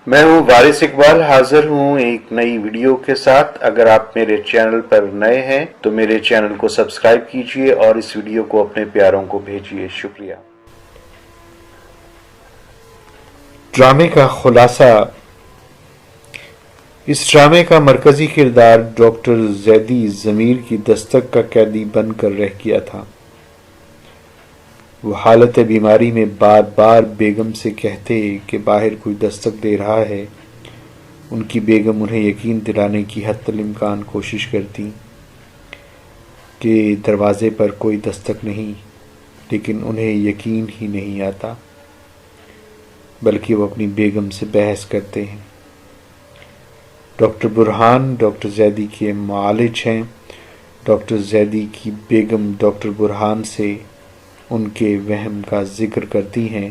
میں ہوں وارث اقبال، حاضر ہوں ایک نئی ویڈیو کے ساتھ۔ اگر آپ میرے چینل پر نئے ہیں تو میرے چینل کو سبسکرائب کیجئے اور اس ویڈیو کو اپنے پیاروں کو بھیجئے۔ شکریہ۔ ڈرامے کا خلاصہ۔ اس ڈرامے کا مرکزی کردار ڈاکٹر زیدی ضمیر کی دستک کا قیدی بن کر رہ گیا تھا۔ وہ حالت بیماری میں بار بار بیگم سے کہتے کہ باہر کوئی دستک دے رہا ہے۔ ان کی بیگم انہیں یقین دلانے کی حتی الامکان کوشش کرتی کہ دروازے پر کوئی دستک نہیں، لیکن انہیں یقین ہی نہیں آتا، بلکہ وہ اپنی بیگم سے بحث کرتے ہیں۔ ڈاکٹر برہان ڈاکٹر زیدی کے معالج ہیں۔ ڈاکٹر زیدی کی بیگم ڈاکٹر برہان سے ان کے وہم کا ذکر کرتی ہیں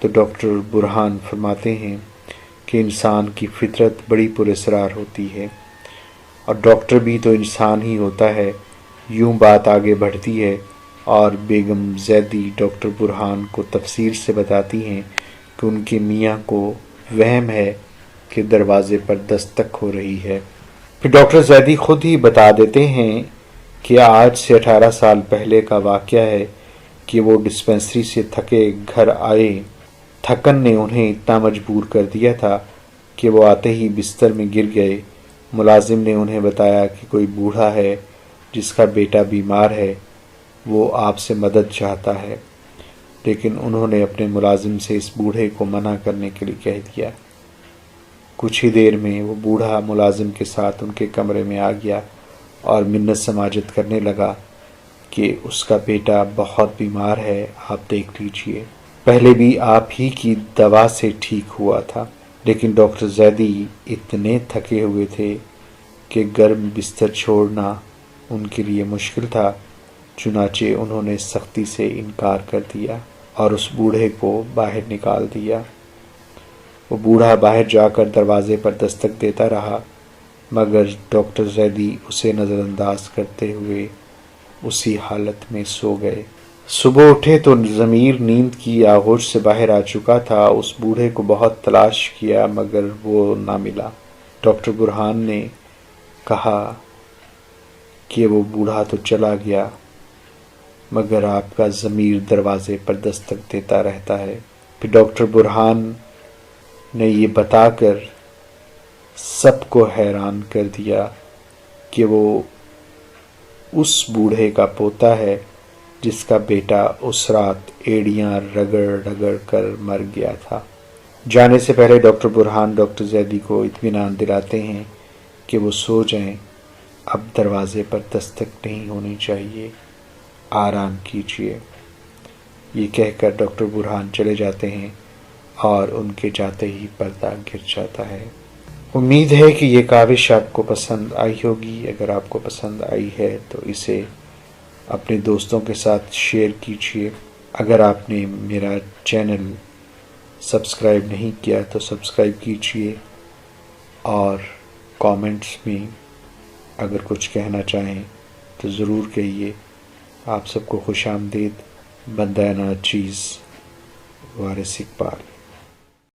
تو ڈاکٹر برہان فرماتے ہیں کہ انسان کی فطرت بڑی پراسرار ہوتی ہے، اور ڈاکٹر بھی تو انسان ہی ہوتا ہے۔ یوں بات آگے بڑھتی ہے اور بیگم زیدی ڈاکٹر برہان کو تفصیل سے بتاتی ہیں کہ ان کے میاں کو وہم ہے کہ دروازے پر دستک ہو رہی ہے۔ پھر ڈاکٹر زیدی خود ہی بتا دیتے ہیں کہ آج سے 18 سال پہلے کا واقعہ ہے کہ وہ ڈسپنسری سے تھکے گھر آئے۔ تھکن نے انہیں اتنا مجبور کر دیا تھا کہ وہ آتے ہی بستر میں گر گئے۔ ملازم نے انہیں بتایا کہ کوئی بوڑھا ہے جس کا بیٹا بیمار ہے، وہ آپ سے مدد چاہتا ہے، لیکن انہوں نے اپنے ملازم سے اس بوڑھے کو منع کرنے کے لیے کہہ دیا۔ کچھ ہی دیر میں وہ بوڑھا ملازم کے ساتھ ان کے کمرے میں آ گیا اور منت سماجت کرنے لگا کہ اس کا بیٹا بہت بیمار ہے، آپ دیکھ لیجئے، پہلے بھی آپ ہی کی دوا سے ٹھیک ہوا تھا۔ لیکن ڈاکٹر زیدی اتنے تھکے ہوئے تھے کہ گرم بستر چھوڑنا ان کے لیے مشکل تھا، چنانچہ انہوں نے سختی سے انکار کر دیا اور اس بوڑھے کو باہر نکال دیا۔ وہ بوڑھا باہر جا کر دروازے پر دستک دیتا رہا، مگر ڈاکٹر زیدی اسے نظر انداز کرتے ہوئے اسی حالت میں سو گئے۔ صبح اٹھے تو ضمیر نیند کی آغوش سے باہر آ چکا تھا۔ اس بوڑھے کو بہت تلاش کیا مگر وہ نہ ملا۔ ڈاکٹر برہان نے کہا کہ وہ بوڑھا تو چلا گیا، مگر آپ کا ضمیر دروازے پر دستک دیتا رہتا ہے۔ پھر ڈاکٹر برہان نے یہ بتا کر سب کو حیران کر دیا کہ وہ اس بوڑھے کا پوتا ہے جس کا بیٹا اس رات ایڑیاں رگڑ رگڑ کر مر گیا تھا۔ جانے سے پہلے ڈاکٹر برہان ڈاکٹر زیدی کو اطمینان دلاتے ہیں کہ وہ سو جائیں، اب دروازے پر دستک نہیں ہونی چاہیے، آرام کیجیے۔ یہ کہہ کر ڈاکٹر برہان چلے جاتے ہیں اور ان کے جاتے ہی پردہ گر جاتا ہے۔ امید ہے کہ یہ کاوش آپ کو پسند آئی ہوگی۔ اگر آپ کو پسند آئی ہے تو اسے اپنے دوستوں کے ساتھ شیئر کیجیے۔ اگر آپ نے میرا چینل سبسکرائب نہیں کیا تو سبسکرائب کیجیے، اور کامنٹس میں اگر کچھ کہنا چاہیں تو ضرور کہیے۔ آپ سب کو خوش آمدید۔ بندہ ناچیز، وارث اقبال۔